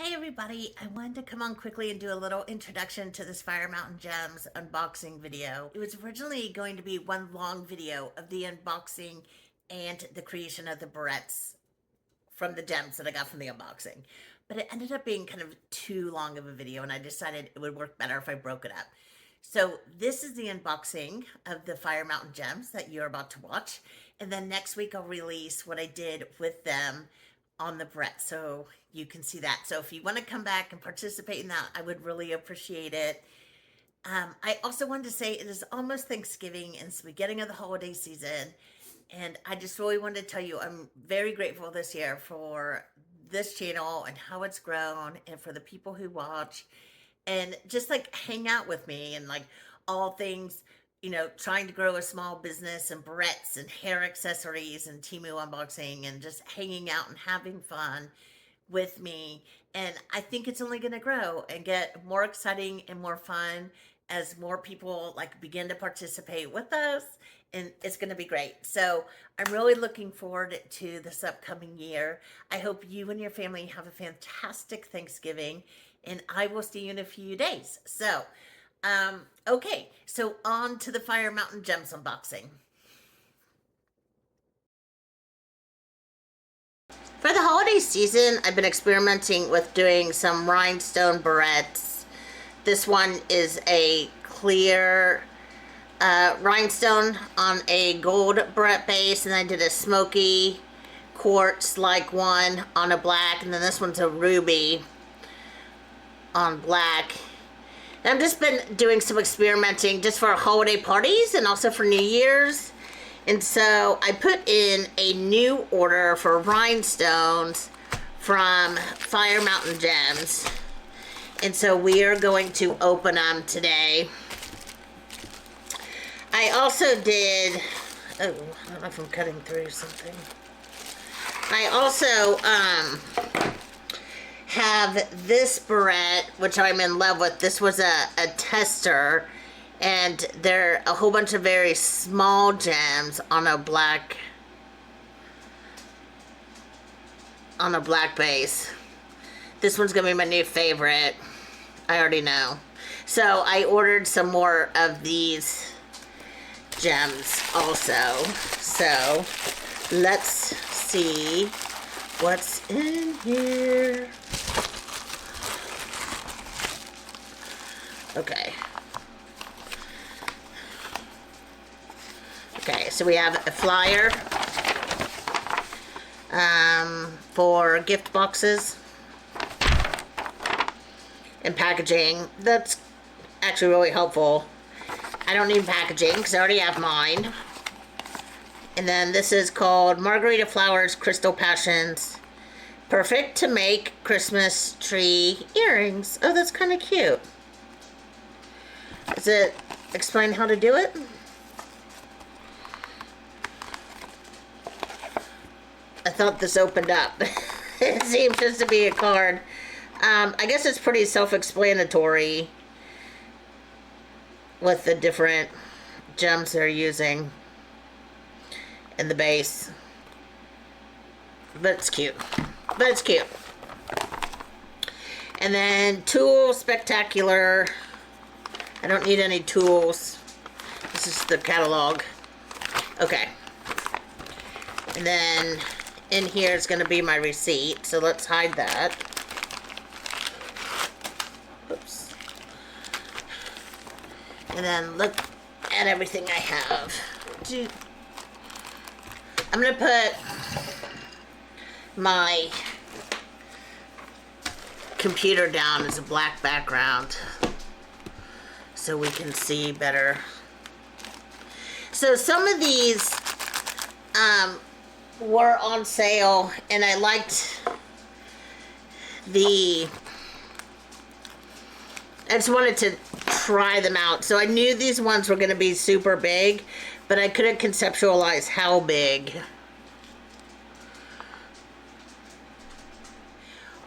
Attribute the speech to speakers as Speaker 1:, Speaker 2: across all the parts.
Speaker 1: Hey everybody, I wanted to come on quickly and do a little introduction to this Fire Mountain Gems unboxing video. It was originally going to be one long video of the unboxing and the creation of the barrettes from the gems that I got from the unboxing. But it ended up being kind of too long of a video and I decided it would work better if I broke it up. So this is the unboxing of the Fire Mountain Gems that you're about to watch. And then next week I'll release what I did with them on the Brett, so you can see that. So if you want to come back and participate in that, I would really appreciate it. I also wanted to say it is almost Thanksgiving and it's the beginning of the holiday season. And I just really wanted to tell you I'm very grateful this year for this channel and how it's grown and for the people who watch and just like hang out with me and like all things, trying to grow a small business and barrettes and hair accessories and Timu unboxing and just hanging out and having fun with me. And I think it's only going to grow and get more exciting and more fun as more people like begin to participate with us, and it's going to be great. So I'm really looking forward to this upcoming year. I hope you and your family have a fantastic Thanksgiving, and I will see you in a few days. So okay, so on to the Fire Mountain Gems unboxing. For the holiday season, I've been experimenting with doing some rhinestone barrettes. This one is a clear rhinestone on a gold barrette base, and I did a smoky quartz-like one on a black, and then this one's a ruby on black. And I've just been doing some experimenting just for holiday parties and also for New Year's. And so I put in a new order for rhinestones from Fire Mountain Gems. And so we are going to open them today. I also did, I don't know if I'm cutting through something. I also have this barrette, which I'm in love with. This was a tester, and they're a whole bunch of very small gems on a black base. This one's gonna be my new favorite. I already know. So I ordered some more of these gems also. So let's see what's in here. Okay. Okay, so we have a flyer for gift boxes and packaging. That's actually really helpful. I don't need packaging because I already have mine. And then this is called Margarita Flowers Crystal Passions. Perfect to make Christmas tree earrings. Oh, that's kind of cute. Does it explain how to do it? I thought this opened up. It seems just to be a card. I guess it's pretty self-explanatory with the different gems they're using in the base. But it's cute. And then Tool Spectacular. I don't need any tools. This is the catalog. Okay. And then in here is going to be my receipt. So let's hide that. Oops. And then look at everything I have. I'm going to put my computer down as a black background so we can see better. So some of these were on sale, and I liked I just wanted to try them out. So I knew these ones were going to be super big, but I couldn't conceptualize how big.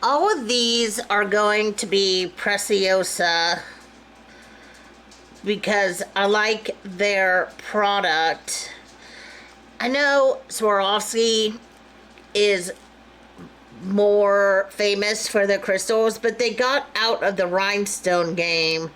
Speaker 1: All of these are going to be Preciosa because I like their product. I know Swarovski is more famous for their crystals, but they got out of the rhinestone game,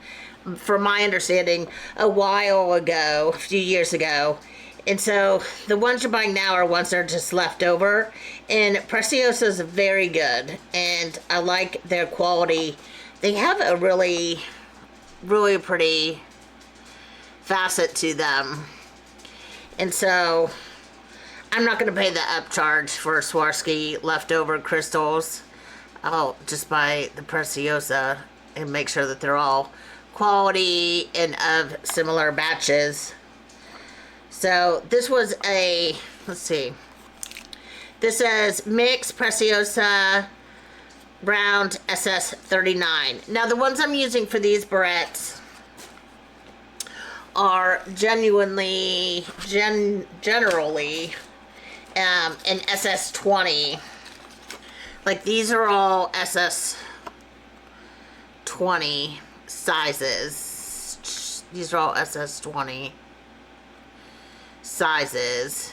Speaker 1: from my understanding, a while ago, a few years ago. And so the ones you're buying now are ones that are just left over. And Preciosa is very good, and I like their quality. They have a really, really pretty facet to them. And so I'm not going to pay the upcharge for Swarovski leftover crystals. I'll just buy the Preciosa and make sure that they're all quality and of similar batches. So this was a, let's see, this says Mix Preciosa Round SS39. Now the ones I'm using for these barrettes are generally an SS20. Like these are all SS20 sizes. These are all SS20 sizes.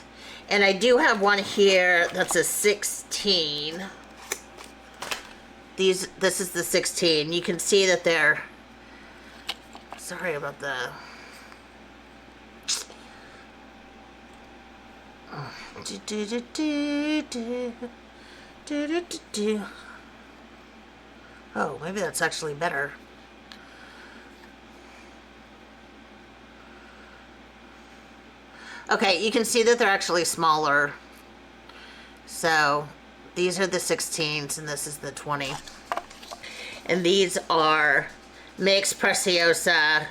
Speaker 1: And I do have one here that's a 16. This is the 16. You can see that they're, sorry about the, oh, maybe that's actually better. Okay, you can see that they're actually smaller. So these are the 16s and this is the 20. And these are Mix Preciosa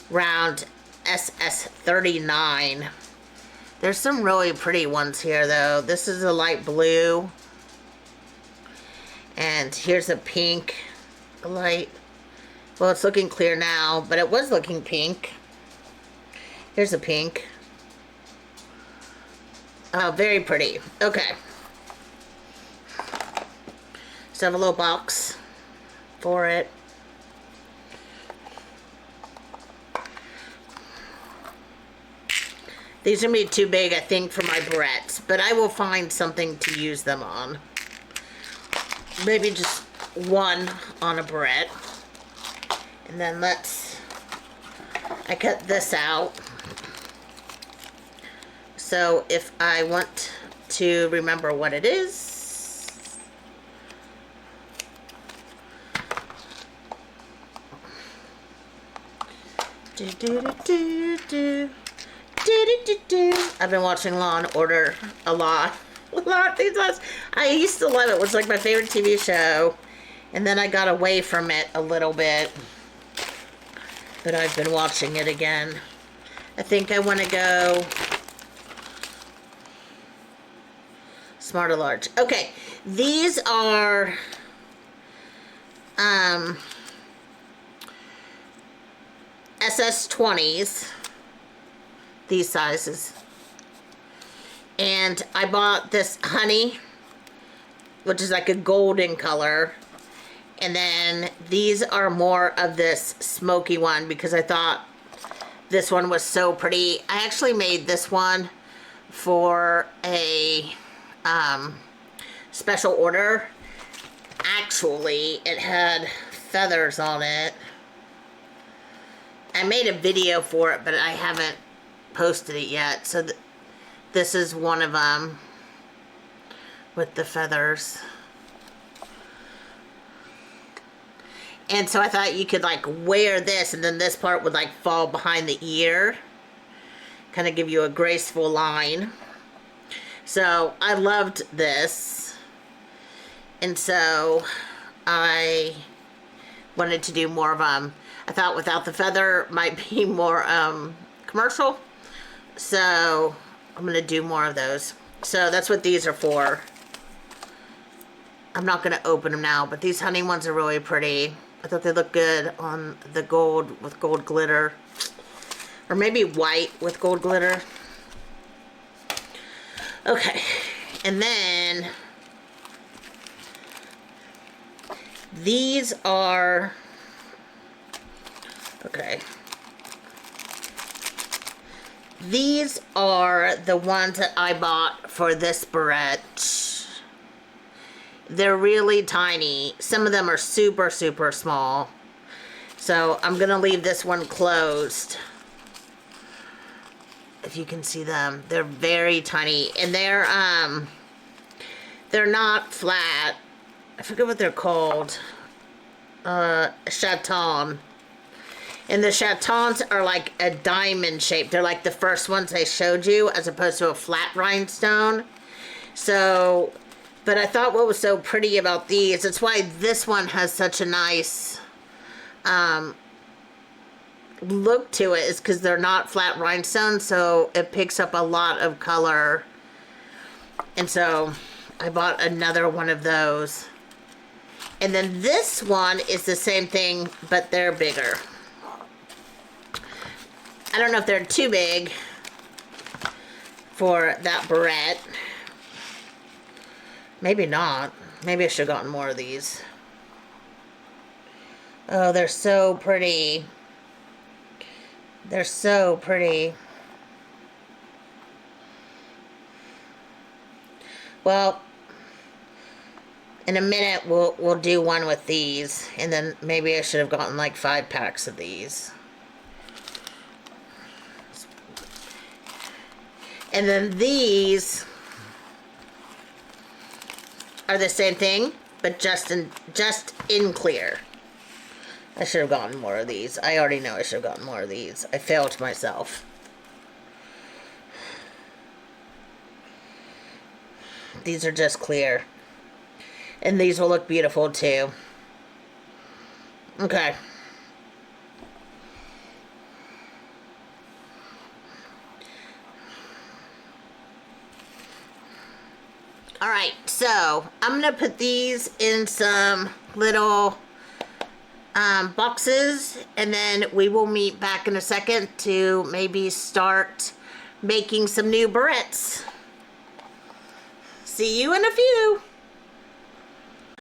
Speaker 1: Round SS39. There's some really pretty ones here though. This is a light blue. And here's a pink light. Well, it's looking clear now, but it was looking pink. Here's a pink. Oh, very pretty. Okay. So I have a little box for it. These are going to be too big, I think, for my barrettes, but I will find something to use them on. Maybe just one on a barrette. And then I cut this out. So if I want to remember what it is, I've been watching Law and Order a lot. I used to love it. It was like my favorite TV show. And then I got away from it a little bit. But I've been watching it again. I think I want to go Smarter Large. Okay. These are SS20s. These sizes. And I bought this honey, which is like a golden color. And then these are more of this smoky one because I thought this one was so pretty. I actually made this one for a special order. Actually, it had feathers on it. I made a video for it, but I haven't posted it yet. So this is one of them with the feathers. And so I thought you could like wear this and then this part would like fall behind the ear. Kind of give you a graceful line. So I loved this. And so I wanted to do more of them. I thought without the feather might be more commercial. So I'm going to do more of those. So that's what these are for. I'm not going to open them now, but these honey ones are really pretty. I thought they looked good on the gold with gold glitter. Or maybe white with gold glitter. Okay. And then these are, okay. These are the ones that I bought for this barrette. they're really tiny. Some of them are super, super small. So I'm gonna leave this one closed. If you can see them, they're very tiny, and they're not flat. I forget what they're called. Chaton. And the chatons are like a diamond shape. They're like the first ones I showed you, as opposed to a flat rhinestone. So, but I thought what was so pretty about these, it's why this one has such a nice look to it, is because they're not flat rhinestones, so it picks up a lot of color. And so I bought another one of those. And then this one is the same thing, but they're bigger. I don't know if they're too big for that barrette. Maybe not. Maybe I should have gotten more of these. Oh, they're so pretty. They're so pretty. Well, in a minute we'll do one with these, and then maybe I should have gotten like 5 packs of these. And then these are the same thing, but just in clear. I should have gotten more of these. I already know I should have gotten more of these. I failed myself. These are just clear. And these will look beautiful too. Okay. Alright, so I'm going to put these in some little boxes, and then we will meet back in a second to maybe start making some new barrettes. See you in a few.